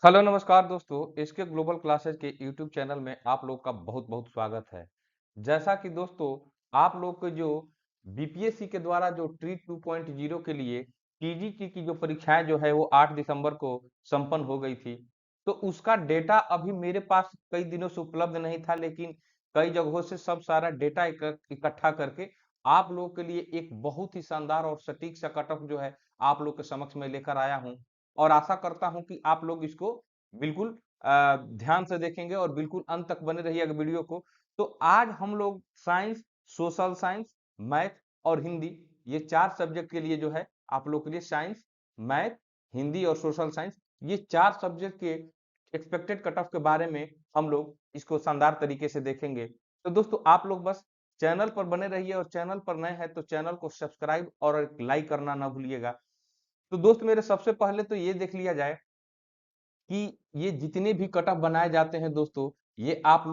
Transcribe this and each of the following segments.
Hello नमस्कार दोस्तों, SK global classes के यूट्यूब चैनल में आप लोग का बहुत-बहुत स्वागत है। जैसा कि दोस्तों आप लोग को जो बीपीएससी के द्वारा जो ट्रीट 2.0 के लिए टीजीटी की जो परीक्षाएं जो है वो 8 दिसंबर को संपन्न हो गई थी। तो उसका डेटा अभी मेरे पास कई दिनों से उपलब्ध नहीं था, लेकिन कई जगहों से सब सारा डेटा इकट्ठा करके आप लोग के लिए एक बहुत ही शानदार और सटीक सा कट ऑफ जो है आप लोग के समक्ष में लेकर आया हूं। और आशा करता हूं कि आप लोग इसको बिल्कुल ध्यान से देखेंगे और बिल्कुल अंत तक बने रहिएगा वीडियो को। तो आज हम लोग साइंस, सोशल साइंस, मैथ और हिंदी, ये 4 सब्जेक्ट के लिए जो है आप लोग के लिए साइंस, मैथ, हिंदी और सोशल साइंस, ये 4 सब्जेक्ट के एक्सपेक्टेड कट ऑफ के बारे में हम लोग इसको शानदार तरीके से देखेंगे। तो दोस्तों आप लोग बस चैनल पर बने रहिए और चैनल पर नए हैं तो चैनल को सब्सक्राइब और लाइक करना ना भूलिएगा। तो दोस्त मेरे सबसे पहले तो ये देख लिया जाए कि ये जितने भी कट ऑफ बनाए जाते हैं दोस्तों, ये आप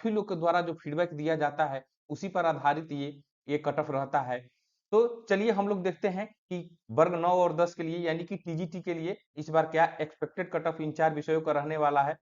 ही लोग के द्वारा जो फीडबैक दिया जाता है उसी पर आधारित ये कट ऑफ रहता है। तो चलिए हम लोग देखते हैं कि वर्ग 9 और 10 के लिए यानी कि टीजीटी के लिए इस बार क्या एक्सपेक्टेड कट ऑफ इन 4 विषयों का रहने वाला है।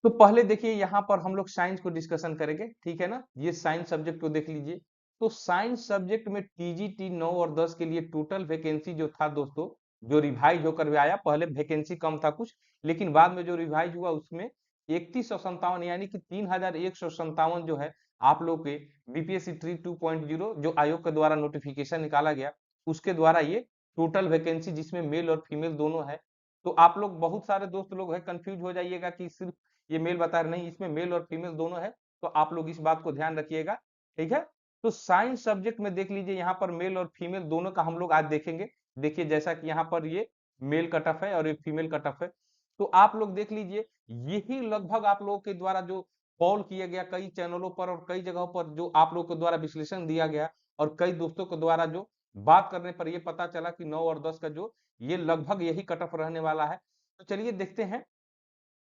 तो पहले देखिए यहाँ पर हम लोग साइंस को डिस्कशन करेंगे, ठीक है ना। ये साइंस सब्जेक्ट को देख लीजिए। तो साइंस सब्जेक्ट में टीजीटी 9 और 10 के लिए टोटल वैकेंसी जो था दोस्तों, जो रिवाइज होकर भी आया, पहले वैकेंसी कम था कुछ, लेकिन बाद में जो रिवाइज हुआ उसमें 3157 यानी कि 3157 जो है आप लोग के बीपीएससी ट्री 2.0 जो आयोग के द्वारा नोटिफिकेशन निकाला गया उसके द्वारा ये टोटल वैकेंसी, जिसमें मेल और फीमेल दोनों है। तो आप लोग बहुत सारे दोस्त लोग है कंफ्यूज हो जाइएगा कि सिर्फ ये मेल बता रहे, नहीं, इसमें मेल और फीमेल दोनों है। तो आप लोग इस बात को ध्यान रखिएगा, ठीक है। तो साइंस सब्जेक्ट में देख लीजिए यहाँ पर मेल और फीमेल दोनों का हम लोग आज देखेंगे। देखिए जैसा कि यहाँ पर ये मेल कट ऑफ है और ये फीमेल कट ऑफ है। तो आप लोग देख लीजिए, यही लगभग आप लोगों के द्वारा जो कॉल किया गया कई चैनलों पर और कई जगहों पर, जो आप लोग के द्वारा विश्लेषण दिया गया और कई दोस्तों के द्वारा जो बात करने पर ये पता चला कि 9 और 10 का जो ये लगभग यही कट ऑफ रहने वाला है। तो चलिए देखते हैं।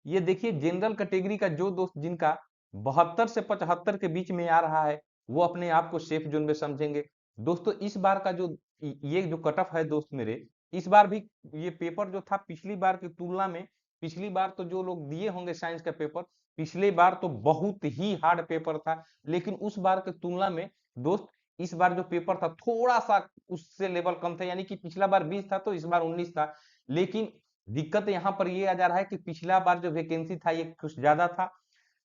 ये देखिए जनरल कैटेगरी का जो दोस्त जिनका 72 से 75 के बीच में आ रहा है वो अपने आप को सेफ जोन में समझेंगे। दोस्तों इस बार का जो ये जो कट ऑफ है दोस्त मेरे, इस बार भी ये पेपर जो था पिछली बार की तुलना में, पिछली बार तो जो लोग दिए होंगे साइंस का पेपर, पिछले बार तो बहुत ही हार्ड पेपर था, लेकिन उस बार की तुलना में दोस्त इस बार जो पेपर था थोड़ा सा उससे लेवल कम था, यानी कि पिछला बार 20 था तो इस बार 19 था। लेकिन दिक्कत यहाँ पर ये आ जा रहा है कि पिछला बार जो वैकेंसी था ये कुछ ज्यादा था,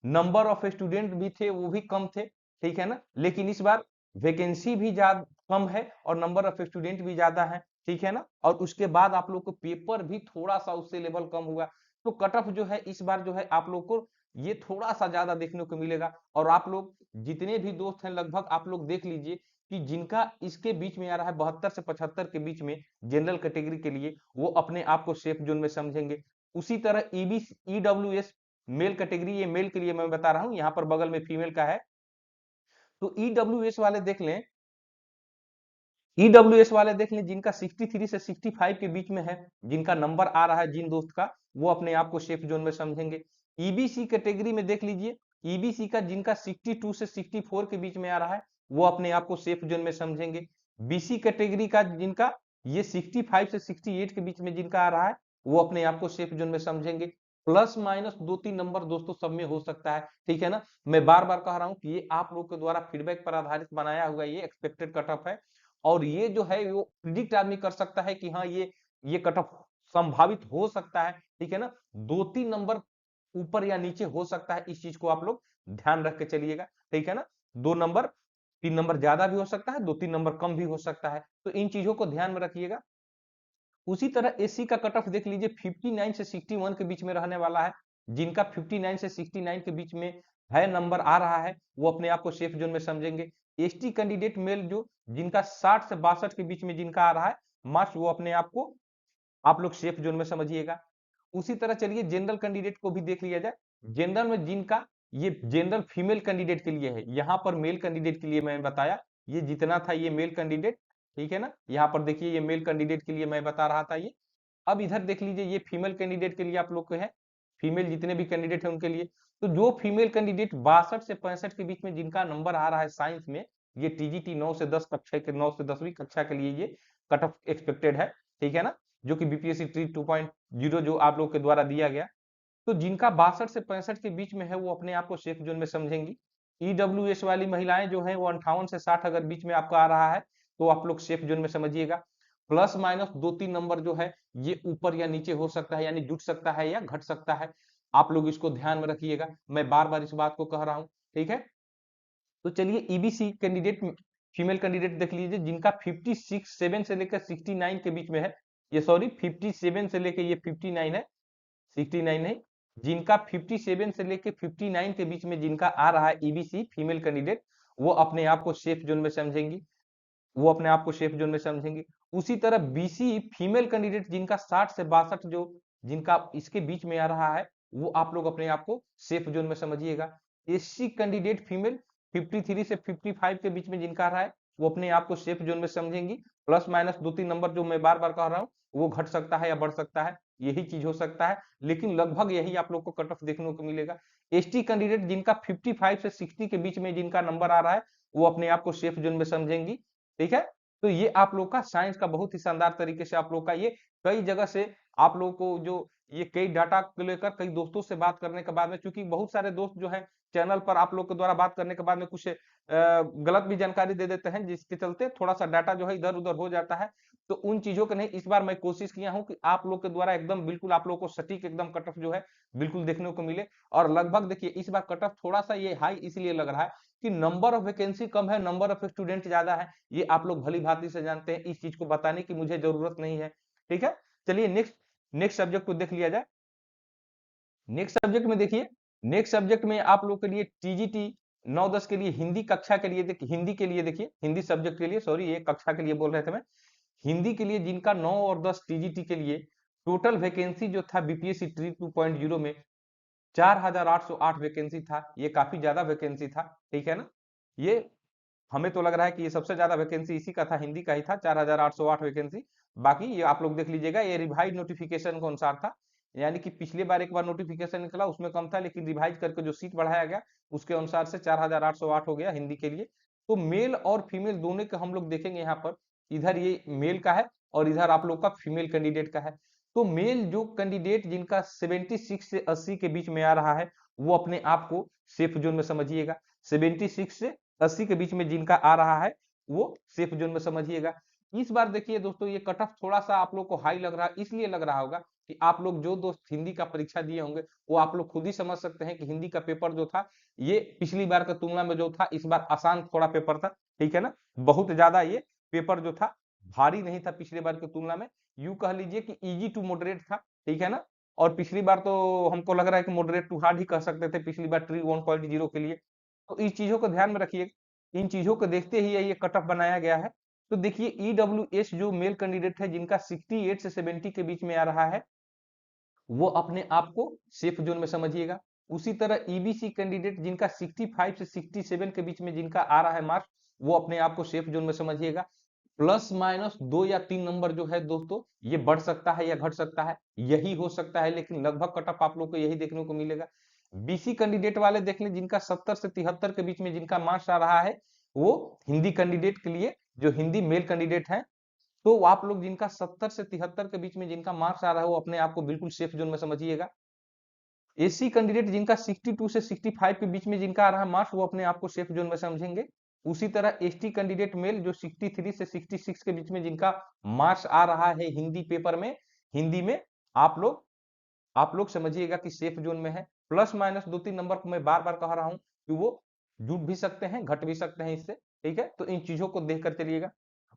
नंबर ऑफ स्टूडेंट भी थे वो भी कम थे, ठीक है ना। लेकिन इस बार वैकेंसी भी ज्यादा कम है और नंबर ऑफ स्टूडेंट भी ज्यादा है, ठीक है ना। और उसके बाद आप लोग को पेपर भी थोड़ा सा उससे लेवल कम हुआ। तो कट ऑफ जो है इस बार जो है आप लोग को ये थोड़ा सा ज्यादा देखने को मिलेगा। और आप लोग जितने भी दोस्त हैं लगभग आप लोग देख लीजिए कि जिनका इसके बीच में आ रहा है 72 से 75 के बीच में जनरल कैटेगरी के लिए, वो अपने आप को सेफ जोन में समझेंगे। उसी तरह ईबी ईडब्ल्यूएस मेल कैटेगरी, ये मेल के लिए मैं बता रहा हूं, यहाँ पर बगल में फीमेल का है। तो ईडब्ल्यूएस वाले देख लें, ईडब्ल्यूएस वाले देख लें जिनका 63 से 65 के बीच में है, जिनका नंबर आ रहा है जिन दोस्त का, वो अपने आप को सेफ जोन में समझेंगे। ईबीसी कैटेगरी में देख लीजिए, ईबीसी का जिनका 62 से 64 के बीच में आ रहा है वो अपने आप को सेफ जोन में समझेंगे। बीसी कैटेगरी का जिनका ये 65 से 68 के बीच में जिनका आ रहा है वो अपने आप को सेफ जोन में समझेंगे। प्लस माइनस 2-3 नंबर दोस्तों सब में हो सकता है, ठीक है ना। मैं बार बार कह रहा हूं कि ये आप लोग के द्वारा फीडबैक पर आधारित बनाया हुआ ये एक्सपेक्टेड कट ऑफ है। और ये जो है वो प्रिडिक्ट आदमी कर सकता है कि हाँ ये कट ऑफ संभावित हो सकता है, ठीक है ना। 2-3 नंबर ऊपर या नीचे हो सकता है, इस चीज को आप लोग ध्यान रख के चलिएगा, ठीक है ना। 2 नंबर 3 नंबर ज्यादा भी हो सकता है, 2-3 नंबर कम भी हो सकता है, तो इन चीजों को ध्यान में रखिएगा। उसी तरह एससी का कट ऑफ देख लीजिए 59 से 61 के बीच में रहने वाला है। जिनका 59 से 69 के बीच में है नंबर आ रहा है वो अपने आप को सेफ जोन में समझेंगे। एसटी कैंडिडेट मेल जो जिनका 60 से 62 के बीच में जिनका आ रहा है मार्क्स, वो अपने आप को आप लोग सेफ जोन में समझिएगा। उसी तरह चलिए जनरल कैंडिडेट को भी देख लिया जाए। जनरल में जिनका ये जनरल फीमेल कैंडिडेट के लिए है, यहाँ पर मेल कैंडिडेट के लिए मैंने बताया ये जितना था ये मेल कैंडिडेट, ठीक है ना। यहाँ पर देखिए ये मेल कैंडिडेट के लिए मैं बता रहा था ये। अब इधर देख लीजिए ये फीमेल कैंडिडेट के लिए आप लोग को है, फीमेल जितने भी कैंडिडेट है उनके लिए। तो जो फीमेल कैंडिडेट 62 से 65 के बीच में जिनका नंबर आ रहा है साइंस में, ये टीजीटी 9 से 10 कक्षा के 9 से 10वीं कक्षा के लिए ये कट ऑफ एक्सपेक्टेड है, ठीक है ना। जो कि बीपीएससी ट्री 2.0 जो आप लोग के द्वारा दिया गया। तो जिनका 62 से 65 के बीच में है वो अपने आप को सेफ जोन में समझेंगी। ईडब्ल्यूएस वाली महिलाएं जो है वो 58 से 60 अगर बीच में आपका आ रहा है तो आप लोग सेफ जोन में समझिएगा। प्लस माइनस 2-3 नंबर जो है ये ऊपर या नीचे हो सकता है, यानी जुट सकता है या घट सकता है। आप लोग इसको ध्यान में रखिएगा, मैं बार बार इस बात को कह रहा हूं, ठीक है। तो चलिए ईबीसी कैंडिडेट, फीमेल कैंडिडेट देख लीजिए जिनका 57 से लेकर 69 के बीच में है। ये सॉरी 57 से लेकर ये 59 है, 69 नहीं, जिनका 57 से लेके 59 के बीच में जिनका आ रहा है ईबीसी फीमेल कैंडिडेट, वो अपने आप को सेफ जोन में समझेंगी, वो अपने आप को सेफ जोन में समझेंगे। उसी तरह बीसी फीमेल कैंडिडेट जिनका 60 से 62 जो जिनका इसके बीच में आ रहा है वो आप लोग अपने आप को सेफ जोन में समझिएगा। एससी कैंडिडेट फीमेल 53 से 55 के बीच में जिनका आ रहा है वो अपने आप को सेफ जोन में समझेंगी। प्लस माइनस 2-3 नंबर जो मैं बार बार कह रहा हूँ वो घट सकता है या बढ़ सकता है, यही चीज हो सकता है, लेकिन लगभग यही आप लोग को कट ऑफ देखने को मिलेगा। एसटी कैंडिडेट जिनका 55 से 60 के बीच में जिनका नंबर आ रहा है वो अपने आप को सेफ जोन में समझेंगी, ठीक है। तो ये आप लोग का साइंस का बहुत ही शानदार तरीके से आप लोग का ये कई जगह से आप लोगों को जो ये कई डाटा को लेकर कई दोस्तों से बात करने के बाद में, क्योंकि बहुत सारे दोस्त जो है चैनल पर आप लोग के द्वारा बात करने के बाद में कुछ गलत भी जानकारी दे देते हैं जिसके चलते थोड़ा सा डाटा जो है इधर उधर हो जाता है। तो उन चीजों को नहीं, इस बार मैं कोशिश किया हूं कि आप लोग के द्वारा एकदम बिल्कुल आप लोग को सटीक एकदम कट ऑफ जो है बिल्कुल देखने को मिले। और लगभग देखिए इस बार कट ऑफ थोड़ा सा ये हाई इसलिए लग रहा है कि नंबर ऑफ वैकेंसी कम है, नंबर ऑफ स्टूडेंट ज्यादा है, ये आप लोग भली भांति से जानते हैं, इस चीज को बताने की मुझे जरूरत नहीं है, ठीक है। चलिए नेक्स्ट नेक्स्ट सब्जेक्ट को देख लिया जाए। नेक्स्ट सब्जेक्ट में देखिए, नेक्स्ट सब्जेक्ट में आप लोग के लिए टीजीटी 9-10 के लिए हिंदी कक्षा के लिए हिंदी के लिए देखिए, हिंदी सब्जेक्ट के लिए, सॉरी ये कक्षा के लिए बोल रहे थे मैं, हिंदी के लिए जिनका 9 और 10 टीजीटी के लिए टोटल वैकेंसी जो था बीपीएससी ट्री 2.0 में 4808 वैकेंसी था, ये काफी ज्यादा वैकेंसी था, ठीक है ना। ये हमें तो लग रहा है कि ये सबसे ज्यादा वैकेंसी इसी का था, हिंदी का ही था 4808 वैकेंसी। बाकी ये आप लोग देख लीजिएगा, ये रिवाइज नोटिफिकेशन के अनुसार था, यानी कि पिछली बार एक बार नोटिफिकेशन निकला उसमें कम था, लेकिन रिवाइज करके जो सीट बढ़ाया गया उसके अनुसार से 4808 हो गया हिंदी के लिए। तो मेल और फीमेल दोनों के हम लोग देखेंगे यहाँ पर, इधर ये मेल का है और इधर आप लोग का फीमेल कैंडिडेट का है। तो मेल जो कैंडिडेट जिनका 76 से 80 के बीच में आ रहा है वो अपने आप को सेफ जोन में समझिएगा। 76 से 80 के बीच में जिनका आ रहा है वो सेफ जोन में समझिएगा। इस बार देखिए दोस्तों ये कट ऑफ थोड़ा सा आप लोग को हाई लग रहा है, इसलिए लग रहा होगा कि आप लोग जो दोस्त हिंदी का परीक्षा दिए होंगे वो आप लोग खुद ही समझ सकते हैं कि हिंदी का पेपर जो था ये पिछली बार की तुलना में जो था इस बार आसान थोड़ा पेपर था, ठीक है ना। बहुत ज्यादा ये पेपर जो था भारी नहीं था पिछले बार की तुलना में, यूं कह लीजिए कि इजी टू मॉडरेट था, ठीक है ना। और पिछली बार तो हमको लग रहा है कि मॉडरेट टू हार्ड ही कह सकते थे पिछली बार ट्री 1.0 के लिए। तो इस चीजों को ध्यान में रखिए, इन चीजों को देखते ही ये कट ऑफ बनाया गया है। तो देखिए ईडब्ल्यूएस जो मेल कैंडिडेट है जिनका 68 से 70 के बीच में आ रहा है वो अपने आप को सेफ जोन में समझिएगा। उसी तरह ईबीसी कैंडिडेट जिनका 65 से 67 के बीच में जिनका आ रहा है मार्क्स वो अपने आप को सेफ जोन में समझिएगा। प्लस माइनस 2 या 3 नंबर जो है दोस्तों ये बढ़ सकता है या घट सकता है, यही हो सकता है, लेकिन लगभग कट ऑफ आप लोग को यही देखने को मिलेगा। बीसी कैंडिडेट वाले देख लें जिनका 70 से 73 के बीच में जिनका मार्क्स आ रहा है वो हिंदी कैंडिडेट के लिए जो हिंदी मेल कैंडिडेट है, तो आप लोग जिनका 70 से 73 के बीच में जिनका मार्क्स आ रहा है वो अपने आप को बिल्कुल सेफ जोन में समझिएगा। एससी कैंडिडेट जिनका 62 से 65 के बीच में जिनका आ रहा है मार्क्स वो अपने आप को सेफ जोन में समझेंगे। उसी तरह एसटी कैंडिडेट मेल जो 63 से 66 के बीच में जिनका मार्क्स आ रहा है हिंदी पेपर में, हिंदी में आप लोग समझिएगा कि सेफ जोन में है। प्लस माइनस 2-3 नंबर को मैं बार बार कह रहा हूं कि वो जुट भी सकते हैं घट भी सकते हैं इससे, ठीक है। तो इन चीजों को देख कर चलिएगा।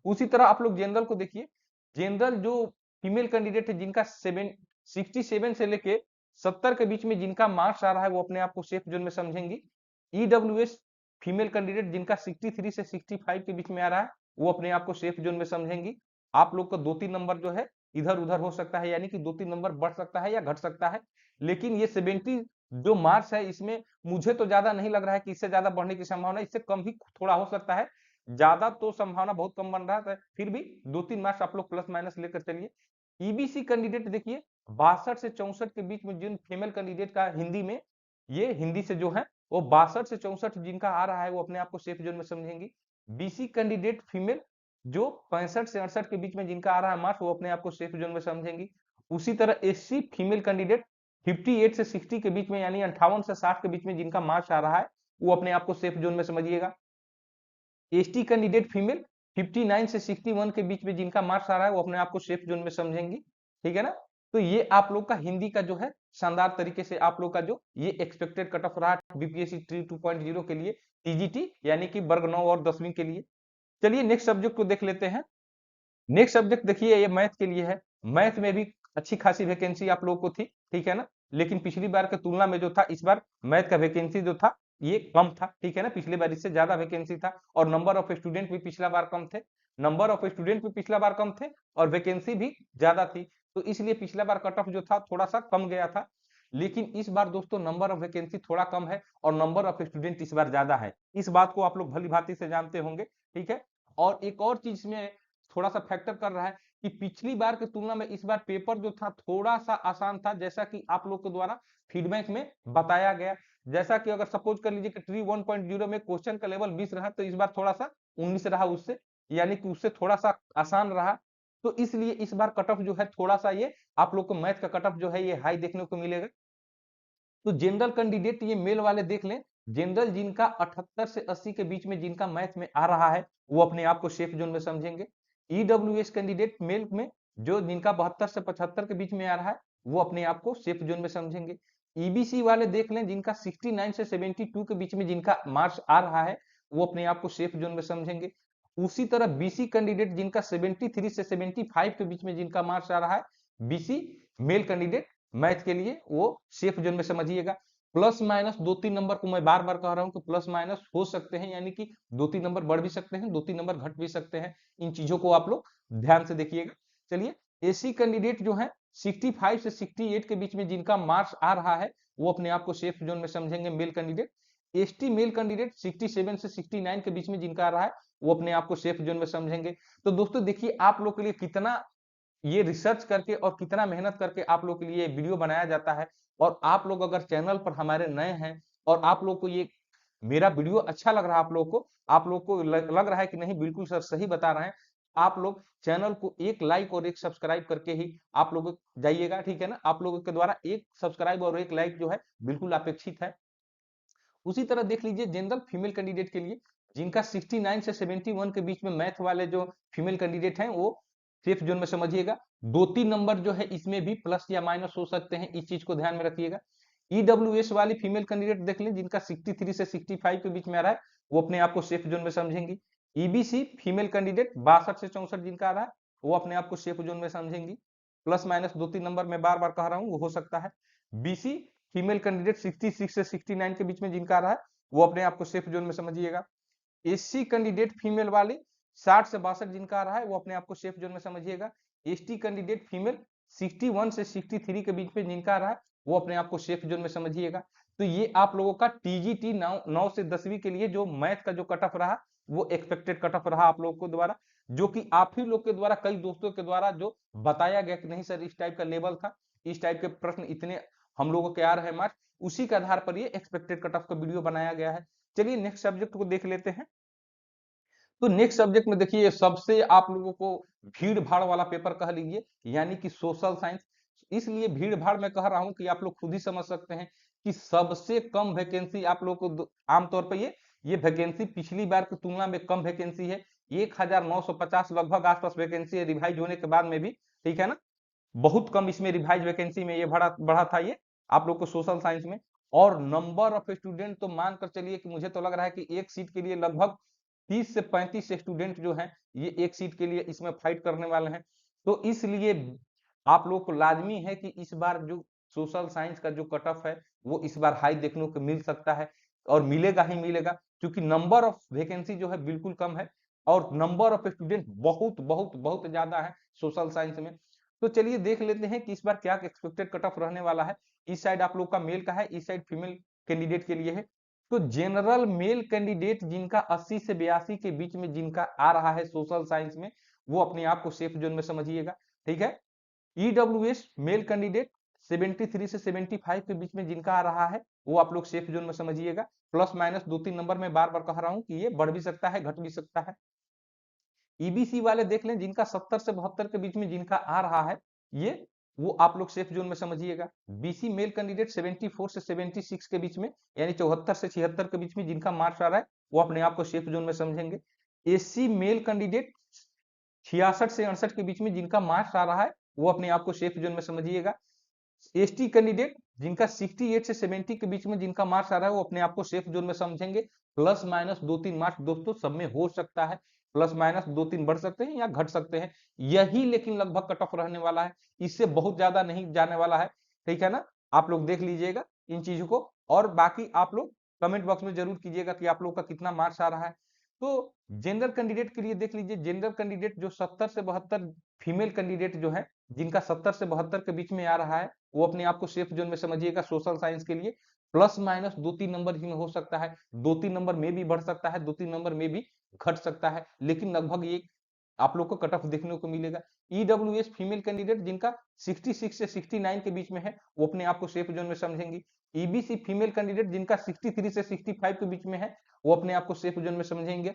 उसी तरह आप लोग जनरल को देखिए, जनरल जो फीमेल कैंडिडेट है जिनका 67 से लेके 70 के बीच में जिनका मार्क्स आ रहा है वो अपने आप को सेफ जोन में समझेंगी। ईडब्ल्यूएस फीमेल कैंडिडेट जिनका 63 से 65 के बीच में आ रहा है वो अपने आप को सेफ जोन में समझेंगी। आप लोग का 2-3 नंबर जो है इधर उधर हो सकता है, यानी कि 2-3 नंबर बढ़ सकता है या घट सकता है, लेकिन ये 70 जो मार्क्स है इसमें मुझे तो ज्यादा नहीं लग रहा है कि इससे ज्यादा बढ़ने की संभावना, इससे कम भी थोड़ा हो सकता है, ज्यादा तो संभावना बहुत कम बन रहा है, फिर भी 2-3 मार्क्स आप लोग प्लस माइनस लेकर चलिए। ईबीसी कैंडिडेट देखिए 62 से 64 के बीच में जिन फीमेल कैंडिडेट का हिंदी में, ये हिंदी से जो है वो 62 से 64 जिनका आ रहा है वो अपने आप को सेफ जोन में समझेंगी। बीसी कैंडिडेट फीमेल जो 65 से 68 के बीच में जिनका आ रहा है मार्क्स, वो अपने आप को सेफ जोन में समझेंगी। उसी तरह एससी फीमेल कैंडिडेट 58 से 60 के बीच में, यानी 58 से 60 के बीच में जिनका मार्क्स आ रहा है, वो अपने आप को सेफ जोन में समझिएगा। एसटी कैंडिडेट फीमेल 59 से 61 के बीच में जिनका मार्क्स आ रहा है, वो अपने आप को सेफ जोन में समझेंगी। ठीक है ना। तो ये आप लोग का हिंदी का जो है शानदार तरीके से आप लोग का जो ये एक्सपेक्टेड कट ऑफ रहा बीपीएससी ट्री 2.0 के लिए, टीजीटी यानी कि वर्ग 9 और 10वीं के लिए। चलिए नेक्स्ट सब्जेक्ट को देख लेते हैं। नेक्स्ट सब्जेक्ट देखिए, ये मैथ के लिए है। मैथ में भी अच्छी खासी वैकेंसी आप लोगों को थी, ठीक है ना। लेकिन पिछली बार के तुलना में जो था, इस बार मैथ का वैकेंसी जो था ये कम था, ठीक है ना। पिछली बार इससे ज्यादा वैकेंसी था, और नंबर ऑफ स्टूडेंट भी पिछला बार कम थे। नंबर ऑफ स्टूडेंट भी पिछला बार कम थे, और वैकेंसी भी ज्यादा थी। तो इसलिए पिछला बार कट ऑफ जो था थोड़ा सा कम गया था। लेकिन इस बार दोस्तों नंबर ऑफ वैकेंसी थोड़ा कम है, और नंबर ऑफ स्टूडेंट इस बार ज्यादा है। इस बात को आप लोग भली भांति से जानते होंगे, ठीक है। और एक और चीज में थोड़ा सा फैक्टर कर रहा है कि पिछली बार की तुलना में इस बार पेपर जो था थोड़ा सा आसान था, जैसा कि आप लोग के द्वारा फीडबैक में बताया गया। जैसा कि अगर सपोज कर लीजिए कि ट्री 1.0 में क्वेश्चन का लेवल 20 रहा, तो इस बार थोड़ा सा 19 रहा उससे, यानी कि उससे थोड़ा सा आसान रहा। तो इसलिए इस बार कट ऑफ जो है थोड़ा सा ये आप लोग को मैथ का कट ऑफ जो है ये हाई देखने को मिलेगा। तो जनरल कैंडिडेट ये मेल वाले देख लें। जनरल जिनका 78 से 80 के बीच में जिनका मैथ में आ रहा है, वो अपने आप को सेफ जोन में समझेंगे। ईडब्ल्यूएस कैंडिडेट मेल में जो जिनका 72 से 75 के बीच में आ रहा है, वो अपने आप को सेफ जोन में समझेंगे। ईबीसी वाले देख लें, जिनका 69 से 72 के बीच में जिनका मार्क्स आ रहा है, वो अपने आप को सेफ जोन में समझेंगे। उसी तरह बीसी कैंडिडेट जिनका 73 से 75 के बीच में जिनका मार्क्स आ रहा है, बीसी मेल कैंडिडेट मैथ के लिए वो सेफ जोन में समझिएगा। प्लस माइनस 2-3 नंबर को मैं बार बार कह रहा हूं कि प्लस माइनस हो सकते हैं, यानी कि 2-3 नंबर बढ़ भी सकते हैं, 2-3 नंबर घट भी सकते हैं। इन चीजों को आप लोग ध्यान से देखिएगा। चलिए, एसी कैंडिडेट जो है 65 से 68 के बीच में जिनका मार्क्स आ रहा है, वो अपने आप को सेफ जोन में समझेंगे male candidate. ST male candidate 67 से 69 के बीच में जिनका आ रहा है, वो अपने आप को सेफ जोन में समझेंगे। तो दोस्तों देखिए, आप लोग के लिए कितना ये रिसर्च करके और कितना मेहनत करके आप लोग के लिए वीडियो बनाया जाता है। और आप लोग अगर चैनल पर हमारे नए हैं, और आप लोग को ये मेरा वीडियो अच्छा लग रहा है, आप लोग को लग रहा है कि नहीं बिल्कुल सर सही बता रहे हैं, आप लोग चैनल को एक लाइक और एक सब्सक्राइब करके ही आप लोग जाइएगा, ठीक है ना। आप लोगों के द्वारा एक सब्सक्राइब और एक लाइक जो है बिल्कुल अपेक्षित है। उसी तरह देख लीजिए जनरल फीमेल कैंडिडेट के लिए, जिनका 69 से 71 के बीच में मैथ वाले जो फीमेल कैंडिडेट हैं, वो सेफ जोन में समझिएगा। 2-3 नंबर जो है इसमें भी प्लस या माइनस हो सकते हैं, इस चीज को ध्यान में रखिएगा। ईडब्ल्यूएस वाली फीमेल कैंडिडेट देख लें, जिनका 63 से 65 के बीच में आ रहा है, वो अपने आप को सेफ जोन में समझेंगी। ईबीसी फीमेल कैंडिडेट 62 से 64 जिनका आ रहा है, वो अपने आप को सेफ जोन में समझेंगी। प्लस माइनस 2-3 नंबर में बार बार कह रहा हूँ, वो हो सकता है। बीसी फीमेल कैंडिडेट 66 से 69 के बीच में जिनका आ रहा है, वो अपने आप को सेफ जोन में समझिएगा। एससी कैंडिडेट फीमेल वाले 60 से 62 जिनका आ रहा है, वो अपने आप को सेफ जोन में समझिएगा। एसटी कैंडिडेट फीमेल 61 से 63 के बीच में जिनका आ रहा है, वो अपने आप को सेफ जोन में समझिएगा। तो ये आप लोगों का टीजीटी 9 से 10वीं के लिए जो मैथ का जो कट ऑफ रहा, वो एक्सपेक्टेड कट ऑफ रहा आप लोगों को द्वारा, जो कि आप ही लोग के द्वारा, कई दोस्तों के द्वारा जो बताया गया कि नहीं सर इस टाइप का लेवल था, इस टाइप के प्रश्न इतने हम लोगों के आ रहे हैं मार्क्स, उसी के आधार पर ये एक्सपेक्टेड कट ऑफ का वीडियो बनाया गया है। चलिए नेक्स्ट सब्जेक्ट को देख लेते हैं। तो नेक्स्ट सब्जेक्ट में देखिए, सबसे आप लोगों को भीड़ भाड़ वाला पेपर कह लीजिए, यानी कि सोशल साइंस। इसलिए भीड़ भाड़ में कह रहा हूं कि आप लोग खुद ही समझ सकते हैं कि सबसे कम वैकेंसी आप लोग को आमतौर पर ये वैकेंसी पिछली बार की तुलना में कम वैकेंसी है। 1950 लगभग आसपास वैकेंसी है, रिवाइज होने के बाद में भी, ठीक है ना। बहुत कम इसमें रिवाइज वैकेंसी में ये बढ़ा बढ़ा था ये आप लोग को सोशल साइंस में। और नंबर ऑफ स्टूडेंट तो मानकर चलिए कि मुझे तो लग रहा है कि एक सीट के लिए लगभग 30 से 35 स्टूडेंट जो हैं, ये एक सीट के लिए इसमें फाइट करने वाले हैं। तो इसलिए आप लोग को लाजमी है कि इस बार जो सोशल साइंस का जो कट ऑफ है, वो इस बार हाई देखने को मिल सकता है, और मिलेगा ही मिलेगा, क्योंकि नंबर ऑफ वैकेंसी जो है बिल्कुल कम है, और नंबर ऑफ स्टूडेंट बहुत बहुत बहुत ज्यादा है सोशल साइंस में। तो चलिए देख लेते हैं कि इस बार क्या एक्सपेक्टेड कट ऑफ रहने वाला है। इस साइड आप लोग का मेल का है, इस साइड फीमेल कैंडिडेट के लिए है। तो जनरल मेल कैंडिडेट जिनका 80 से 82 के बीच में जिनका आ रहा है सोशल साइंस में, वो अपने आप को सेफ जोन में समझिएगा, ठीक है। ईडब्ल्यूएस मेल कैंडिडेट 73 से 75 के बीच में जिनका आ रहा है, वो आप लोग सेफ जोन में समझिएगा। प्लस माइनस 2-3 नंबर में बार बार कह रहा हूं कि ये बढ़ भी सकता है, घट भी सकता है। ईबीसी वाले देख लें जिनका 70 से 72 के बीच में जिनका आ रहा है, ये वो आप लोग सेफ जोन में समझिएगा। बीसी मेल कैंडिडेट 74 से 76 के बीच में, यानी 74 से 76 के बीच में जिनका मार्क्स आ रहा है, वो अपने आप को सेफ जोन में समझेंगे। एससी मेल कैंडिडेट 66 से 68 के बीच में जिनका मार्क्स आ रहा है, वो अपने आप को सेफ जोन में समझिएगा। एसटी कैंडिडेट जिनका 68 से 70 के बीच में जिनका मार्क्स आ रहा है, वो अपने आप को सेफ जोन में समझेंगे। प्लस माइनस 2-3 मार्क्स दोस्तों सब में हो सकता है, प्लस माइनस 2-3 बढ़ सकते हैं या घट सकते हैं, यही लेकिन लगभग कट ऑफ रहने वाला है, इससे बहुत ज्यादा नहीं जाने वाला है। ठीक है ना, आप लोग देख लीजिएगा इन चीजों को, और बाकी आप लोग कमेंट बॉक्स में जरूर कीजिएगा कि आप लोग का कितना मार्क्स आ रहा है। तो जनरल कैंडिडेट के लिए देख लीजिए, जनरल कैंडिडेट जो 70 से 72 फीमेल कैंडिडेट जो है, जिनका 70 से 72 के बीच में आ रहा है, वो अपने आप को सेफ जोन में समझिएगा। सोशल साइंस के लिए प्लस माइनस 2-3 नंबर ही में हो सकता है, 2-3 नंबर में भी बढ़ सकता है, 2-3 नंबर में भी घट सकता है, लेकिन लगभग ये आप लोग को कट ऑफ देखने को मिलेगा। ईडब्ल्यूएस फीमेल कैंडिडेट जिनका 66 से 69 के बीच में है, वो अपने आप को सेफ जोन में समझेंगी। ईबीसी फीमेल कैंडिडेट जिनका 63 से 65 के बीच में है, वो अपने आप को सेफ जोन में समझेंगे।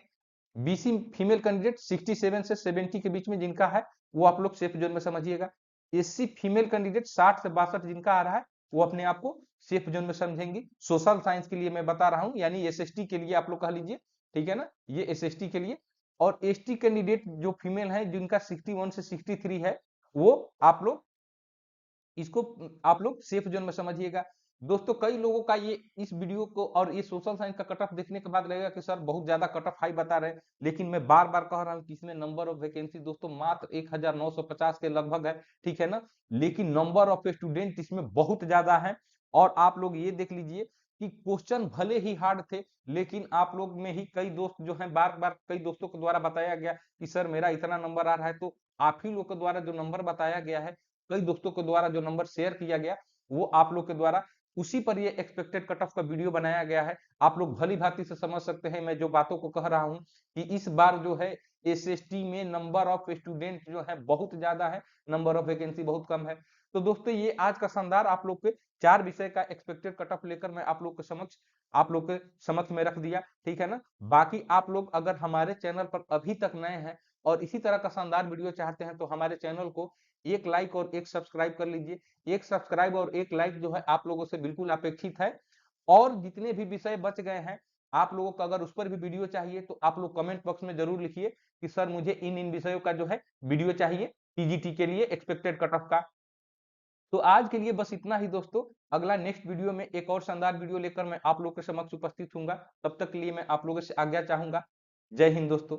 बीसी फीमेल कैंडिडेट 67 से 70 के बीच में जिनका है, वो आप लोग सेफ जोन में समझिएगा। एससी फीमेल कैंडिडेट 60 से 62 जिनका आ रहा है, वो अपने आप को सेफ जोन में समझेंगी। सोशल साइंस के लिए मैं बता रहा हूं, यानी एसएसटी के लिए आप लोग कह लीजिए, ठीक है ना, ये एसएसटी के लिए। और एसटी कैंडिडेट जो फीमेल है जिनका 61 से 63 है, वो आप लोग इसको आप लोग सेफ जोन में समझिएगा। दोस्तों कई लोगों का ये इस वीडियो को और ये सोशल साइंस का कट ऑफ देखने के बाद लगेगा कि सर बहुत ज्यादा कट ऑफ हाई बता रहे हैं, लेकिन मैं बार बार कह रहा हूँ कि इसमें नंबर ऑफ वैकेंसी दोस्तों मात्र 1950 के लगभग है, ठीक है ना, लेकिन नंबर ऑफ स्टूडेंट इसमें बहुत ज्यादा है। और आप लोग ये देख लीजिए कि क्वेश्चन भले ही हार्ड थे, लेकिन आप लोग में ही कई दोस्त जो हैं, बार बार कई दोस्तों के द्वारा बताया गया कि सर मेरा इतना नंबर आ रहा है, तो आप ही लोग के द्वारा जो नंबर बताया गया है, कई दोस्तों के द्वारा जो नंबर शेयर किया गया, वो आप लोग के द्वारा उसी पर ये एक्सपेक्टेड कट ऑफ का वीडियो बनाया गया है। आप लोग भली भांति से समझ सकते हैं मैं जो बातों को कह रहा हूं, कि इस बार जो है एसएसटी में नंबर ऑफ स्टूडेंट जो है बहुत ज्यादा है, नंबर ऑफ वैकेंसी बहुत कम है। तो दोस्तों ये आज का शानदार आप लोग के 4 विषय का एक्सपेक्टेड कट ऑफ लेकर मैं आप लोग के समक्ष में रख दिया, ठीक है ना। बाकी आप लोग अगर हमारे चैनल पर अभी तक नए हैं और इसी तरह का शानदार वीडियो चाहते हैं, तो हमारे चैनल को एक लाइक और एक सब्सक्राइब कर लीजिए। एक सब्सक्राइब और एक लाइक जो है आप लोगों से बिल्कुल अपेक्षित है। और जितने भी विषय बच गए हैं, आप लोगों को अगर उस पर भी वीडियो चाहिए, तो आप लोग कमेंट बॉक्स में जरूर लिखिए कि सर मुझे इन इन विषयों का जो है वीडियो चाहिए, पीजीटी के लिए एक्सपेक्टेड कट ऑफ का। तो आज के लिए बस इतना ही दोस्तों, अगला नेक्स्ट वीडियो में एक और शानदार वीडियो लेकर मैं आप लोग के समक्ष उपस्थित हूंगा। तब तक के लिए मैं आप लोगों से आज्ञा चाहूंगा। जय हिंद दोस्तों।